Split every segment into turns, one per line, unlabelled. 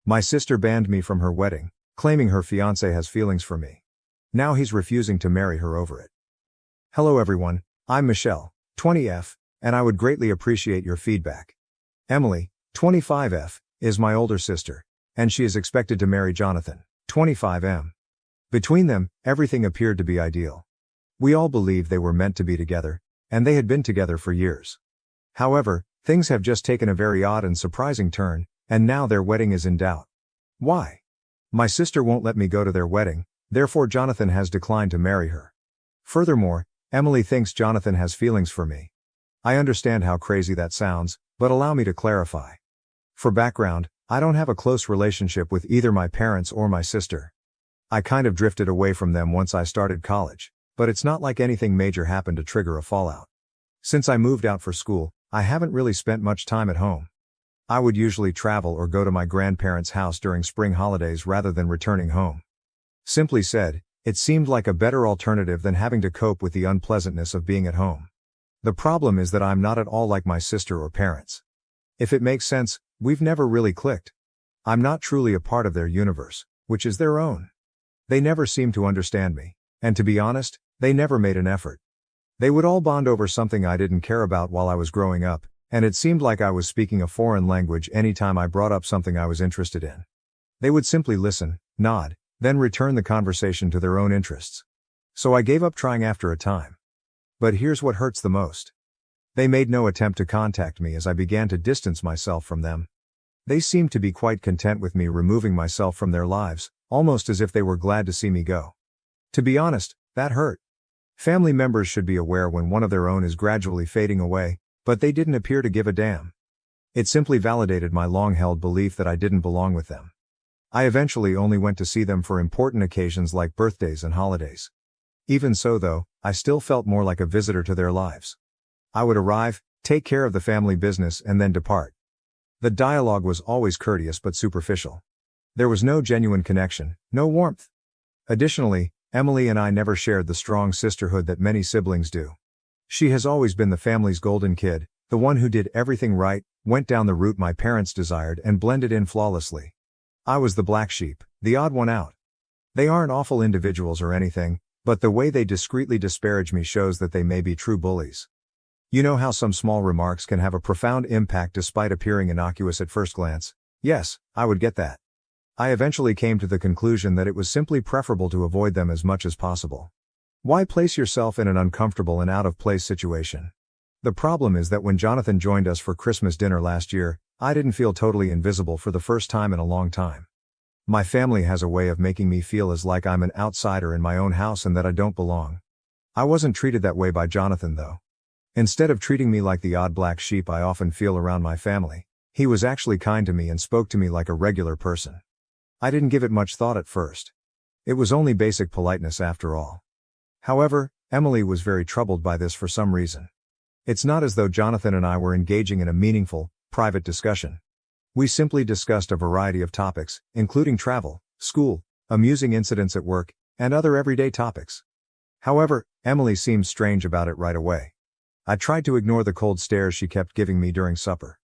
My sister banned me from her wedding, claiming her fiancé has feelings for me. Now he's refusing to marry her over it. Hello everyone, I'm Michelle, 20F, and I would greatly appreciate your feedback. Emily, 25F, is my older sister, and she is expected to marry Jonathan, 25M. Between them, everything appeared to be ideal. We all believed they were meant to be together, and they had been together for years. However, things have just taken a very odd and surprising turn, and now their wedding is in doubt. Why? My sister won't let me go to their wedding, therefore Jonathan has declined to marry her. Furthermore, Emily thinks Jonathan has feelings for me. I understand how crazy that sounds, but allow me to clarify. For background, I don't have a close relationship with either my parents or my sister. I kind of drifted away from them once I started college, but it's not like anything major happened to trigger a fallout. Since I moved out for school, I haven't really spent much time at home. I would usually travel or go to my grandparents' house during spring holidays rather than returning home. Simply said, it seemed like a better alternative than having to cope with the unpleasantness of being at home. The problem is that I'm not at all like my sister or parents. If it makes sense, we've never really clicked. I'm not truly a part of their universe, which is their own. They never seemed to understand me, and to be honest, they never made an effort. They would all bond over something I didn't care about while I was growing up, and it seemed like I was speaking a foreign language anytime I brought up something I was interested in. They would simply listen, nod, then return the conversation to their own interests. So I gave up trying after a time. But here's what hurts the most. They made no attempt to contact me as I began to distance myself from them. They seemed to be quite content with me removing myself from their lives, almost as if they were glad to see me go. To be honest, that hurt. Family members should be aware when one of their own is gradually fading away, but they didn't appear to give a damn. It simply validated my long-held belief that I didn't belong with them. I eventually only went to see them for important occasions like birthdays and holidays. Even so though, I still felt more like a visitor to their lives. I would arrive, take care of the family business and then depart. The dialogue was always courteous but superficial. There was no genuine connection, no warmth. Additionally, Emily and I never shared the strong sisterhood that many siblings do. She has always been the family's golden kid, the one who did everything right, went down the route my parents desired and blended in flawlessly. I was the black sheep, the odd one out. They aren't awful individuals or anything, but the way they discreetly disparage me shows that they may be true bullies. You know how some small remarks can have a profound impact despite appearing innocuous at first glance? Yes, I would get that. I eventually came to the conclusion that it was simply preferable to avoid them as much as possible. Why place yourself in an uncomfortable and out-of-place situation? The problem is that when Jonathan joined us for Christmas dinner last year, I didn't feel totally invisible for the first time in a long time. My family has a way of making me feel as like I'm an outsider in my own house and that I don't belong. I wasn't treated that way by Jonathan though. Instead of treating me like the odd black sheep I often feel around my family, he was actually kind to me and spoke to me like a regular person. I didn't give it much thought at first. It was only basic politeness after all. However, Emily was very troubled by this for some reason. It's not as though Jonathan and I were engaging in a meaningful, private discussion. We simply discussed a variety of topics, including travel, school, amusing incidents at work, and other everyday topics. However, Emily seemed strange about it right away. I tried to ignore the cold stares she kept giving me during supper.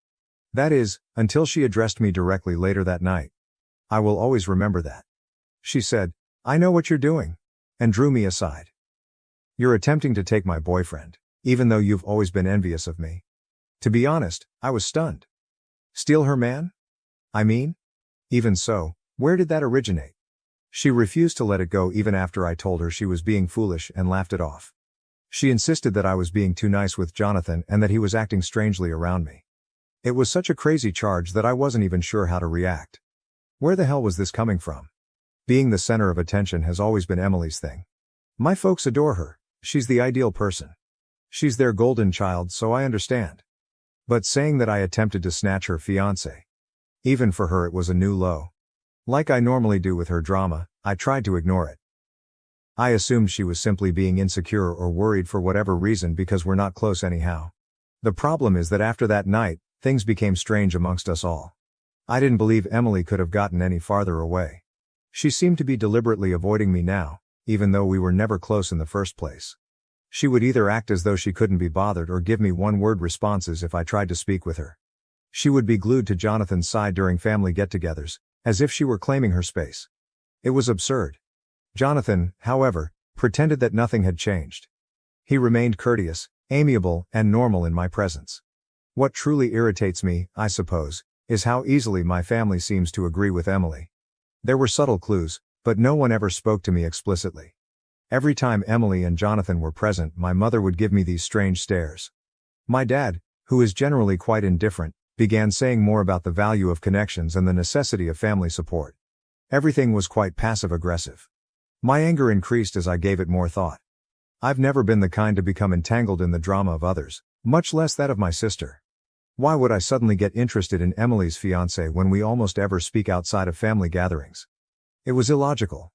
That is, until she addressed me directly later that night. I will always remember that. She said, "I know what you're doing," and drew me aside. "You're attempting to take my boyfriend, even though you've always been envious of me." To be honest, I was stunned. Steal her man? I mean? Even so, where did that originate? She refused to let it go even after I told her she was being foolish and laughed it off. She insisted that I was being too nice with Jonathan and that he was acting strangely around me. It was such a crazy charge that I wasn't even sure how to react. Where the hell was this coming from? Being the center of attention has always been Emily's thing. My folks adore her, she's the ideal person. She's their golden child, so I understand. But saying that I attempted to snatch her fiancé. Even for her it was a new low. Like I normally do with her drama, I tried to ignore it. I assumed she was simply being insecure or worried for whatever reason because we're not close anyhow. The problem is that after that night, things became strange amongst us all. I didn't believe Emily could have gotten any farther away. She seemed to be deliberately avoiding me now, even though we were never close in the first place. She would either act as though she couldn't be bothered or give me one-word responses if I tried to speak with her. She would be glued to Jonathan's side during family get-togethers, as if she were claiming her space. It was absurd. Jonathan, however, pretended that nothing had changed. He remained courteous, amiable, and normal in my presence. What truly irritates me, I suppose, is how easily my family seems to agree with Emily. There were subtle clues, but no one ever spoke to me explicitly. Every time Emily and Jonathan were present, my mother would give me these strange stares. My dad, who is generally quite indifferent, began saying more about the value of connections and the necessity of family support. Everything was quite passive-aggressive. My anger increased as I gave it more thought. I've never been the kind to become entangled in the drama of others, much less that of my sister. Why would I suddenly get interested in Emily's fiancé when we almost ever speak outside of family gatherings? It was illogical.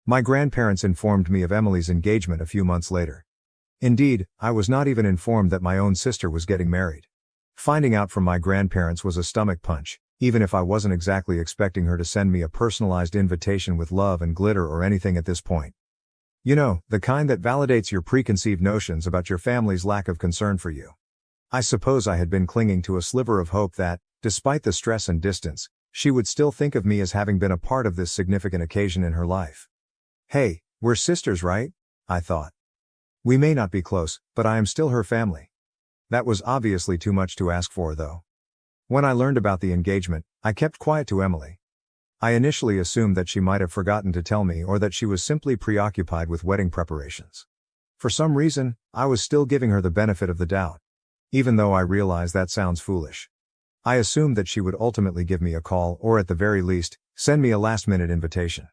My grandparents informed me of Emily's engagement a few months later. Indeed, I was not even informed that my own sister was getting married. Finding out from my grandparents was a stomach punch, even if I wasn't exactly expecting her to send me a personalized invitation with love and glitter or anything at this point. You know, the kind that validates your preconceived notions about your family's lack of concern for you. I suppose I had been clinging to a sliver of hope that, despite the stress and distance, she would still think of me as having been a part of this significant occasion in her life. Hey, we're sisters, right? I thought. We may not be close, but I am still her family. That was obviously too much to ask for, though. When I learned about the engagement, I kept quiet to Emily. I initially assumed that she might have forgotten to tell me or that she was simply preoccupied with wedding preparations. For some reason, I was still giving her the benefit of the doubt. Even though I realize that sounds foolish. I assumed that she would ultimately give me a call or at the very least, send me a last-minute invitation.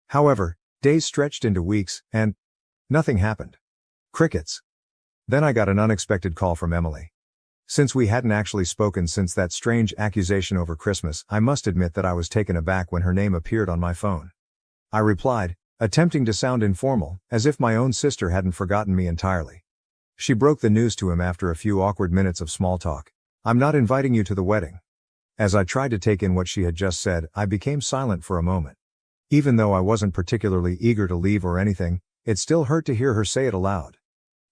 However, days stretched into weeks, and nothing happened. Crickets. Then I got an unexpected call from Emily. Since we hadn't actually spoken since that strange accusation over Christmas, I must admit that I was taken aback when her name appeared on my phone. I replied, attempting to sound informal, as if my own sister hadn't forgotten me entirely. She broke the news to him after a few awkward minutes of small talk. I'm not inviting you to the wedding. As I tried to take in what she had just said, I became silent for a moment. Even though I wasn't particularly eager to leave or anything, it still hurt to hear her say it aloud.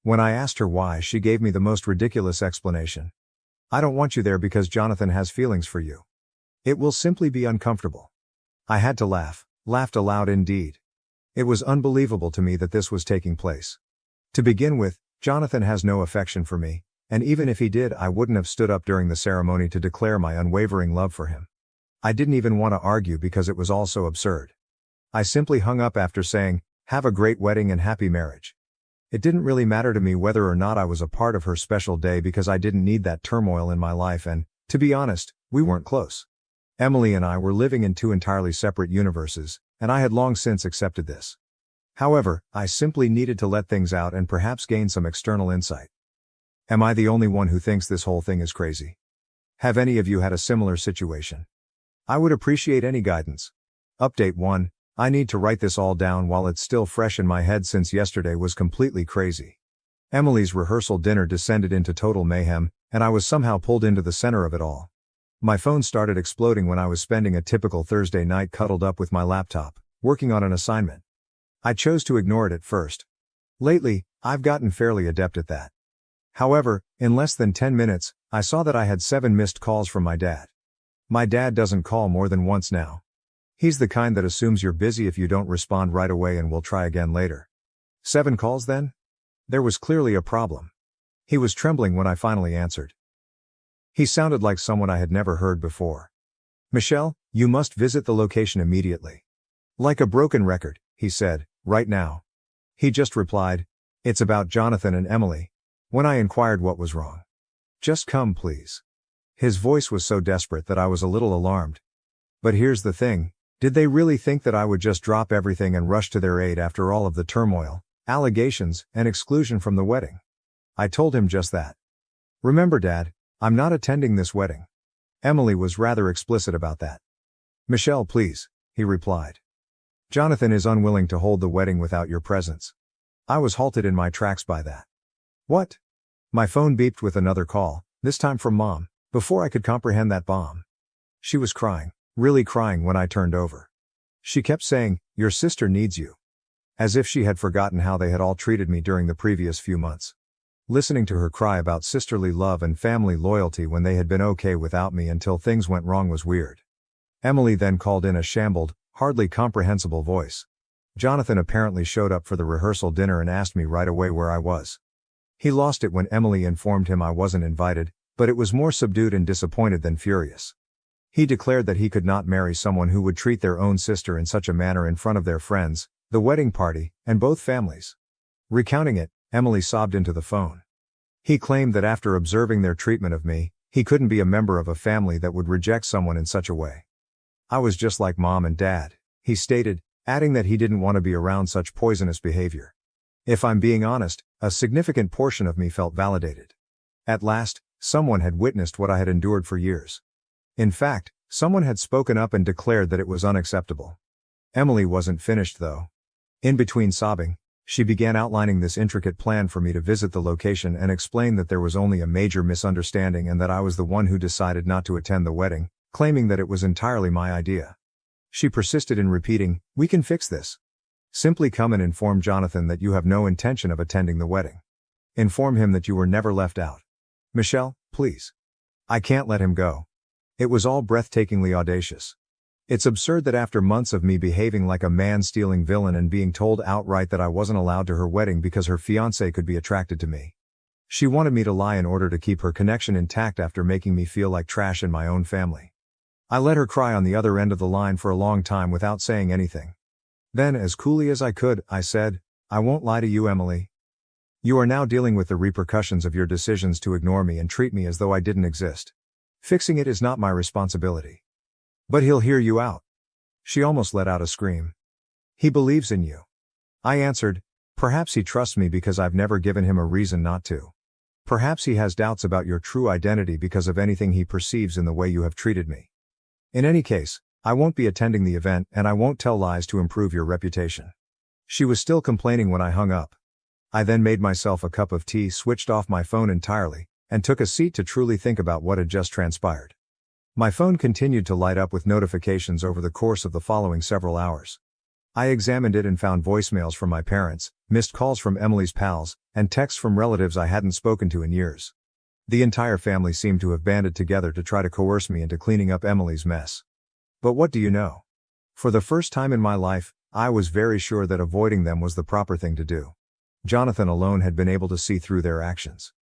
When I asked her why, she gave me the most ridiculous explanation. I don't want you there because Jonathan has feelings for you. It will simply be uncomfortable. I had to laugh, laughed aloud indeed. It was unbelievable to me that this was taking place. To begin with, Jonathan has no affection for me, and even if he did, I wouldn't have stood up during the ceremony to declare my unwavering love for him. I didn't even want to argue because it was all so absurd. I simply hung up after saying, "Have a great wedding and happy marriage." It didn't really matter to me whether or not I was a part of her special day because I didn't need that turmoil in my life and, to be honest, we weren't close. Emily and I were living in two entirely separate universes, and I had long since accepted this. However, I simply needed to let things out and perhaps gain some external insight. Am I the only one who thinks this whole thing is crazy? Have any of you had a similar situation? I would appreciate any guidance. Update 1. I need to write this all down while it's still fresh in my head since yesterday was completely crazy. Emily's rehearsal dinner descended into total mayhem, and I was somehow pulled into the center of it all. My phone started exploding when I was spending a typical Thursday night cuddled up with my laptop, working on an assignment. I chose to ignore it at first. Lately, I've gotten fairly adept at that. However, in less than 10 minutes, I saw that I had 7 missed calls from my dad. My dad doesn't call more than once now. He's the kind that assumes you're busy if you don't respond right away and will try again later. 7 calls then? There was clearly a problem. He was trembling when I finally answered. He sounded like someone I had never heard before. "Michelle, you must visit the location immediately." Like a broken record, he said, "Right now." He just replied, "It's about Jonathan and Emily." When I inquired what was wrong. "Just come, please." His voice was so desperate that I was a little alarmed. But here's the thing. Did they really think that I would just drop everything and rush to their aid after all of the turmoil, allegations, and exclusion from the wedding? I told him just that. "Remember, Dad, I'm not attending this wedding." Emily was rather explicit about that. "Michelle, please," he replied. "Jonathan is unwilling to hold the wedding without your presence." I was halted in my tracks by that. What? My phone beeped with another call, this time from Mom, before I could comprehend that bomb. She was crying. Really crying when I turned over. She kept saying, "Your sister needs you." As if she had forgotten how they had all treated me during the previous few months. Listening to her cry about sisterly love and family loyalty when they had been okay without me until things went wrong was weird. Emily then called in a shambled, hardly comprehensible voice. Jonathan apparently showed up for the rehearsal dinner and asked me right away where I was. He lost it when Emily informed him I wasn't invited, but it was more subdued and disappointed than furious. He declared that he could not marry someone who would treat their own sister in such a manner in front of their friends, the wedding party, and both families. Recounting it, Emily sobbed into the phone. He claimed that after observing their treatment of me, he couldn't be a member of a family that would reject someone in such a way. I was just like mom and dad, he stated, adding that he didn't want to be around such poisonous behavior. If I'm being honest, a significant portion of me felt validated. At last, someone had witnessed what I had endured for years. In fact, someone had spoken up and declared that it was unacceptable. Emily wasn't finished though. In between sobbing, she began outlining this intricate plan for me to visit the location and explain that there was only a major misunderstanding and that I was the one who decided not to attend the wedding, claiming that it was entirely my idea. She persisted in repeating, "We can fix this. Simply come and inform Jonathan that you have no intention of attending the wedding. Inform him that you were never left out. Michelle, please. I can't let him go." It was all breathtakingly audacious. It's absurd that after months of me behaving like a man-stealing villain and being told outright that I wasn't allowed to her wedding because her fiancé could be attracted to me. She wanted me to lie in order to keep her connection intact after making me feel like trash in my own family. I let her cry on the other end of the line for a long time without saying anything. Then, as coolly as I could, I said, "I won't lie to you, Emily. You are now dealing with the repercussions of your decisions to ignore me and treat me as though I didn't exist. Fixing it is not my responsibility. But he'll hear you out." She almost let out a scream. "He believes in you." I answered, "Perhaps he trusts me because I've never given him a reason not to. Perhaps he has doubts about your true identity because of anything he perceives in the way you have treated me. In any case, I won't be attending the event and I won't tell lies to improve your reputation." She was still complaining when I hung up. I then made myself a cup of tea, switched off my phone entirely, and took a seat to truly think about what had just transpired. My phone continued to light up with notifications over the course of the following several hours. I examined it and found voicemails from my parents, missed calls from Emily's pals, and texts from relatives I hadn't spoken to in years. The entire family seemed to have banded together to try to coerce me into cleaning up Emily's mess. But what do you know? For the first time in my life, I was very sure that avoiding them was the proper thing to do. Jonathan alone had been able to see through their actions.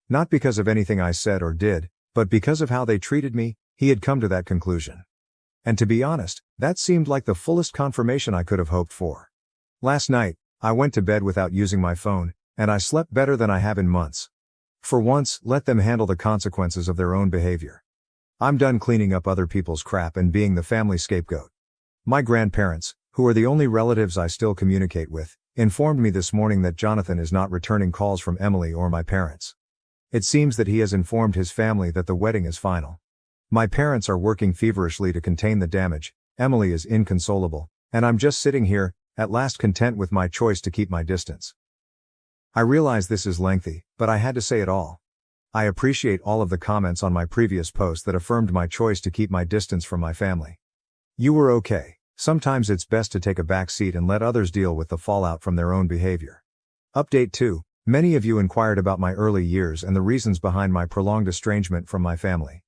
Not because of anything I said or did, but because of how they treated me, he had come to that conclusion. And to be honest, that seemed like the fullest confirmation I could have hoped for. Last night, I went to bed without using my phone, and I slept better than I have in months. For once, let them handle the consequences of their own behavior. I'm done cleaning up other people's crap and being the family scapegoat. My grandparents, who are the only relatives I still communicate with, informed me this morning that Jonathan is not returning calls from Emily or my parents. It seems that he has informed his family that the wedding is final. My parents are working feverishly to contain the damage, Emily is inconsolable, and I'm just sitting here, at last content with my choice to keep my distance. I realize this is lengthy, but I had to say it all. I appreciate all of the comments on my previous post that affirmed my choice to keep my distance from my family. You were okay. Sometimes it's best to take a back seat and let others deal with the fallout from their own behavior. Update 2. Many of you inquired about my early years and the reasons behind my prolonged estrangement from my family.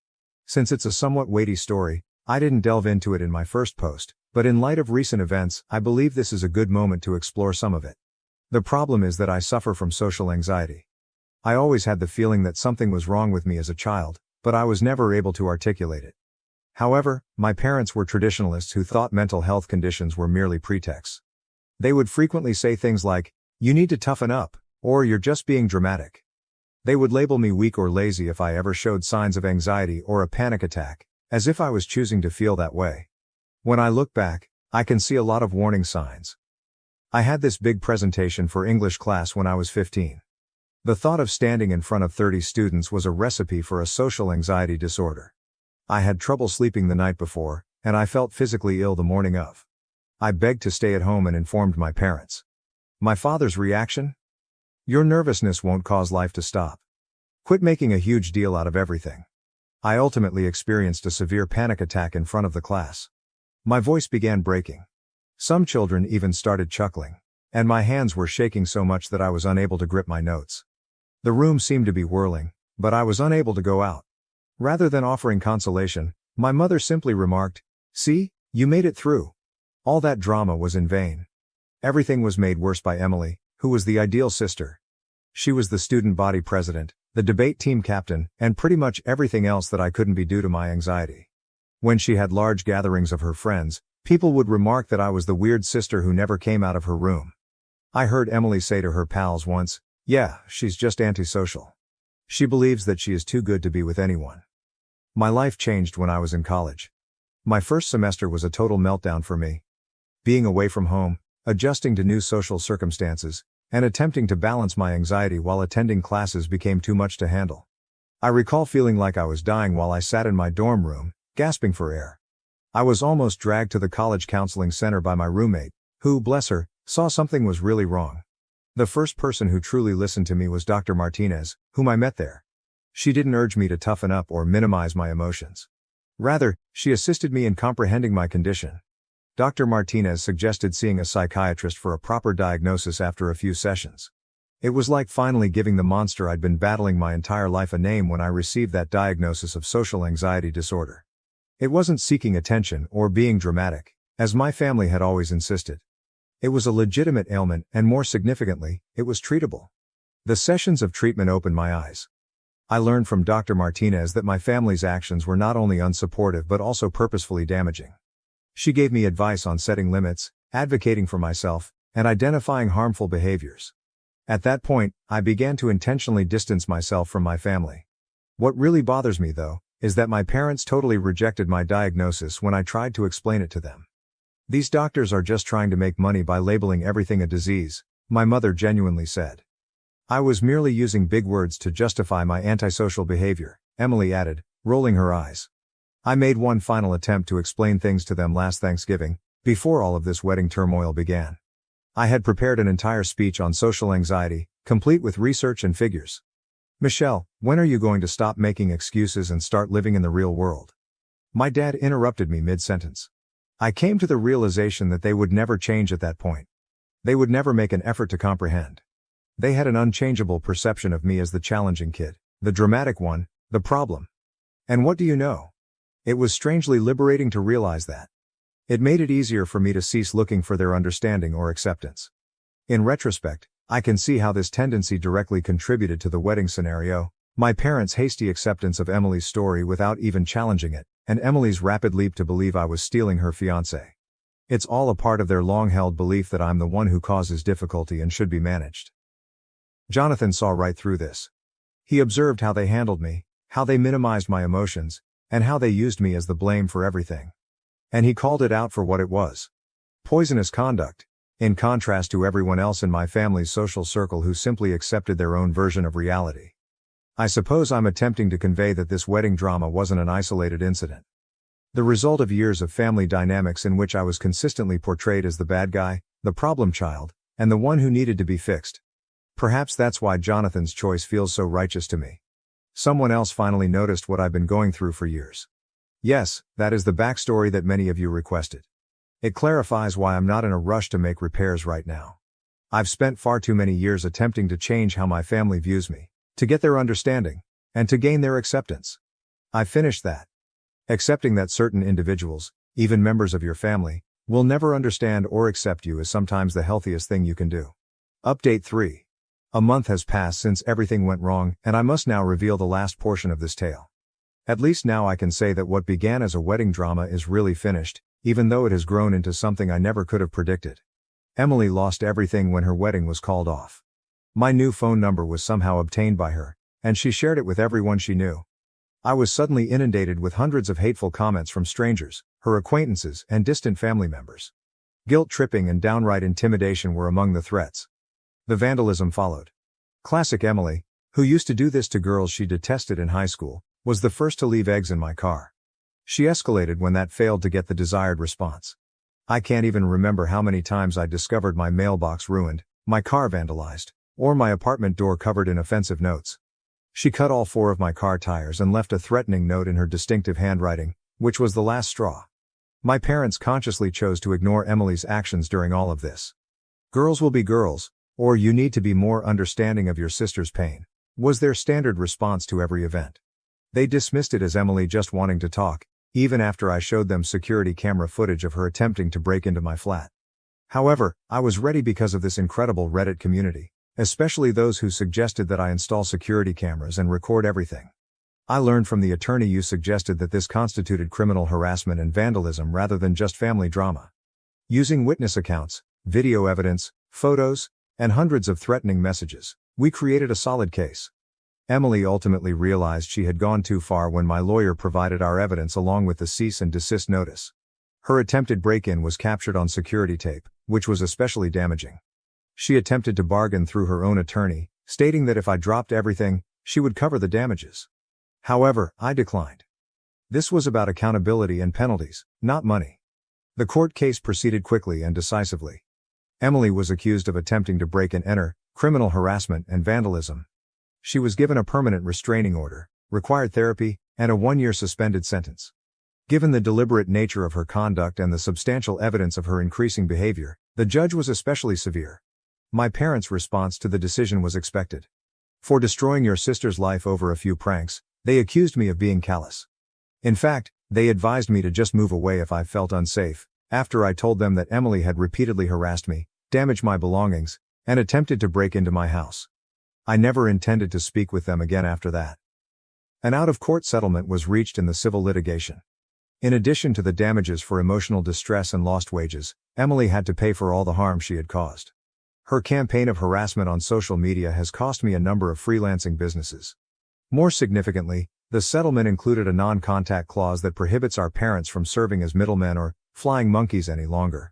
Since it's a somewhat weighty story, I didn't delve into it in my first post, but in light of recent events, I believe this is a good moment to explore some of it. The problem is that I suffer from social anxiety. I always had the feeling that something was wrong with me as a child, but I was never able to articulate it. However, my parents were traditionalists who thought mental health conditions were merely pretexts. They would frequently say things like, "You need to toughen up," or "You're just being dramatic." They would label me weak or lazy if I ever showed signs of anxiety or a panic attack, as if I was choosing to feel that way. When I look back, I can see a lot of warning signs. I had this big presentation for English class when I was 15. The thought of standing in front of 30 students was a recipe for a social anxiety disorder. I had trouble sleeping the night before, and I felt physically ill the morning of. I begged to stay at home and informed my parents. My father's reaction? "Your nervousness won't cause life to stop. Quit making a huge deal out of everything." I ultimately experienced a severe panic attack in front of the class. My voice began breaking. Some children even started chuckling, and my hands were shaking so much that I was unable to grip my notes. The room seemed to be whirling, but I was unable to go out. Rather than offering consolation, my mother simply remarked, See, you made it through. All that drama was in vain. Everything was made worse by Emily, who was the ideal sister. She was the student body president, the debate team captain, and pretty much everything else that I couldn't be due to my anxiety. When she had large gatherings of her friends, people would remark that I was the weird sister who never came out of her room. I heard Emily say to her pals once, "Yeah, she's just antisocial. She believes that she is too good to be with anyone." My life changed when I was in college. My first semester was a total meltdown for me. Being away from home, adjusting to new social circumstances, and attempting to balance my anxiety while attending classes became too much to handle. I recall feeling like I was dying while I sat in my dorm room, gasping for air. I was almost dragged to the college counseling center by my roommate, who, bless her, saw something was really wrong. The first person who truly listened to me was Dr. Martinez, whom I met there. She didn't urge me to toughen up or minimize my emotions. Rather, she assisted me in comprehending my condition. Dr. Martinez suggested seeing a psychiatrist for a proper diagnosis after a few sessions. It was like finally giving the monster I'd been battling my entire life a name when I received that diagnosis of social anxiety disorder. It wasn't seeking attention or being dramatic, as my family had always insisted. It was a legitimate ailment, and more significantly, it was treatable. The sessions of treatment opened my eyes. I learned from Dr. Martinez that my family's actions were not only unsupportive but also purposefully damaging. She gave me advice on setting limits, advocating for myself, and identifying harmful behaviors. At that point, I began to intentionally distance myself from my family. What really bothers me, though, is that my parents totally rejected my diagnosis when I tried to explain it to them. "These doctors are just trying to make money by labeling everything a disease," my mother genuinely said. "I was merely using big words to justify my antisocial behavior," Emily added, rolling her eyes. I made one final attempt to explain things to them last Thanksgiving, before all of this wedding turmoil began. I had prepared an entire speech on social anxiety, complete with research and figures. "Michelle, when are you going to stop making excuses and start living in the real world?" My dad interrupted me mid-sentence. I came to the realization that they would never change at that point. They would never make an effort to comprehend. They had an unchangeable perception of me as the challenging kid, the dramatic one, the problem. And what do you know? It was strangely liberating to realize that. It made it easier for me to cease looking for their understanding or acceptance. In retrospect, I can see how this tendency directly contributed to the wedding scenario, my parents' hasty acceptance of Emily's story without even challenging it, and Emily's rapid leap to believe I was stealing her fiancé. It's all a part of their long-held belief that I'm the one who causes difficulty and should be managed. Jonathan saw right through this. He observed how they handled me, how they minimized my emotions, and how they used me as the blame for everything. And he called it out for what it was. Poisonous conduct, in contrast to everyone else in my family's social circle who simply accepted their own version of reality. I suppose I'm attempting to convey that this wedding drama wasn't an isolated incident. The result of years of family dynamics in which I was consistently portrayed as the bad guy, the problem child, and the one who needed to be fixed. Perhaps that's why Jonathan's choice feels so righteous to me. Someone else finally noticed what I've been going through for years. Yes, that is the backstory that many of you requested. It clarifies why I'm not in a rush to make repairs right now. I've spent far too many years attempting to change how my family views me, to get their understanding, and to gain their acceptance. I finished that. Accepting that certain individuals, even members of your family, will never understand or accept you is sometimes the healthiest thing you can do. Update 3. A month has passed since everything went wrong, and I must now reveal the last portion of this tale. At least now I can say that what began as a wedding drama is really finished, even though it has grown into something I never could have predicted. Emily lost everything when her wedding was called off. My new phone number was somehow obtained by her, and she shared it with everyone she knew. I was suddenly inundated with hundreds of hateful comments from strangers, her acquaintances, and distant family members. Guilt-tripping and downright intimidation were among the threats. The vandalism followed. Classic Emily, who used to do this to girls she detested in high school, was the first to leave eggs in my car. She escalated when that failed to get the desired response. I can't even remember how many times I discovered my mailbox ruined, my car vandalized, or my apartment door covered in offensive notes. She cut all 4 of my car tires and left a threatening note in her distinctive handwriting, which was the last straw. My parents consciously chose to ignore Emily's actions during all of this. "Girls will be girls," or "you need to be more understanding of your sister's pain," was their standard response to every event. They dismissed it as Emily just wanting to talk, even after I showed them security camera footage of her attempting to break into my flat. However, I was ready because of this incredible Reddit community, especially those who suggested that I install security cameras and record everything. I learned from the attorney you suggested that this constituted criminal harassment and vandalism rather than just family drama. Using witness accounts, video evidence, photos, and hundreds of threatening messages, we created a solid case. Emily ultimately realized she had gone too far when my lawyer provided our evidence along with the cease and desist notice. Her attempted break-in was captured on security tape, which was especially damaging. She attempted to bargain through her own attorney, stating that if I dropped everything, she would cover the damages. However, I declined. This was about accountability and penalties, not money. The court case proceeded quickly and decisively. Emily was accused of attempting to break and enter, criminal harassment and vandalism. She was given a permanent restraining order, required therapy, and a 1-year suspended sentence. Given the deliberate nature of her conduct and the substantial evidence of her increasing behavior, the judge was especially severe. My parents' response to the decision was expected. For destroying your sister's life over a few pranks, they accused me of being callous. In fact, they advised me to just move away if I felt unsafe, after I told them that Emily had repeatedly harassed me, damaged my belongings, and attempted to break into my house. I never intended to speak with them again after that. An out-of-court settlement was reached in the civil litigation. In addition to the damages for emotional distress and lost wages, Emily had to pay for all the harm she had caused. Her campaign of harassment on social media has cost me a number of freelancing businesses. More significantly, the settlement included a non-contact clause that prohibits our parents from serving as middlemen or flying monkeys any longer.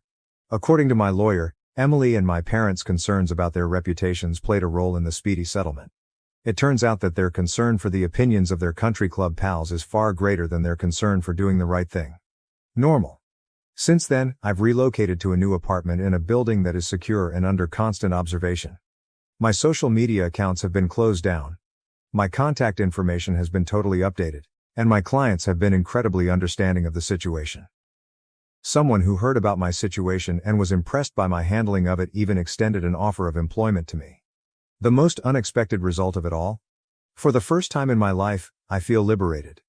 According to my lawyer, Emily and my parents' concerns about their reputations played a role in the speedy settlement. It turns out that their concern for the opinions of their country club pals is far greater than their concern for doing the right thing. Normal. Since then, I've relocated to a new apartment in a building that is secure and under constant observation. My social media accounts have been closed down. My contact information has been totally updated, and my clients have been incredibly understanding of the situation. Someone who heard about my situation and was impressed by my handling of it even extended an offer of employment to me. The most unexpected result of it all? For the first time in my life, I feel liberated.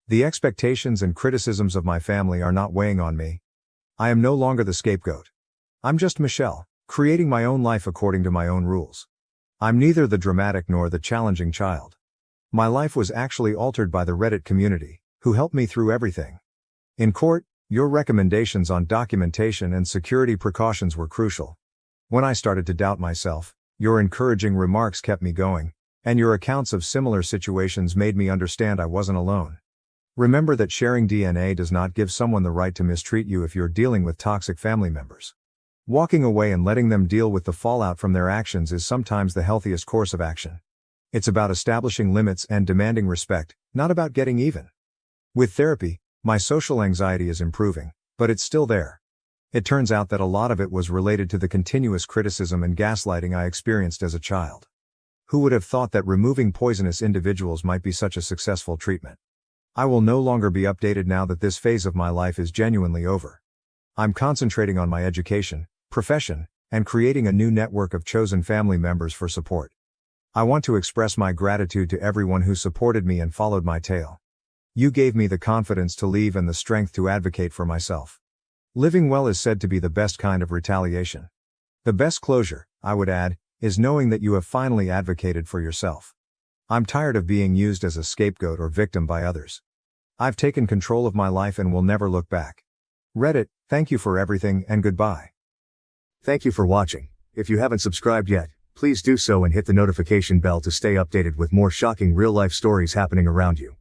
The expectations and criticisms of my family are not weighing on me. I am no longer the scapegoat. I'm just Michelle, creating my own life according to my own rules. I'm neither the dramatic nor the challenging child. My life was actually altered by the Reddit community, who helped me through everything. In court, your recommendations on documentation and security precautions were crucial. When I started to doubt myself, your encouraging remarks kept me going, and your accounts of similar situations made me understand I wasn't alone. Remember that sharing DNA does not give someone the right to mistreat you if you're dealing with toxic family members. Walking away and letting them deal with the fallout from their actions is sometimes the healthiest course of action. It's about establishing limits and demanding respect, not about getting even. With therapy, my social anxiety is improving, but it's still there. It turns out that a lot of it was related to the continuous criticism and gaslighting I experienced as a child. Who would have thought that removing poisonous individuals might be such a successful treatment? I will no longer be updated now that this phase of my life is genuinely over. I'm concentrating on my education, profession, and creating a new network of chosen family members for support. I want to express my gratitude to everyone who supported me and followed my tale. You gave me the confidence to leave and the strength to advocate for myself. Living well is said to be the best kind of retaliation. The best closure, I would add, is knowing that you have finally advocated for yourself. I'm tired of being used as a scapegoat or victim by others. I've taken control of my life and will never look back. Reddit, thank you for everything and goodbye.
Thank you for watching. If you haven't subscribed yet, please do so and hit the notification bell to stay updated with more shocking real-life stories happening around you.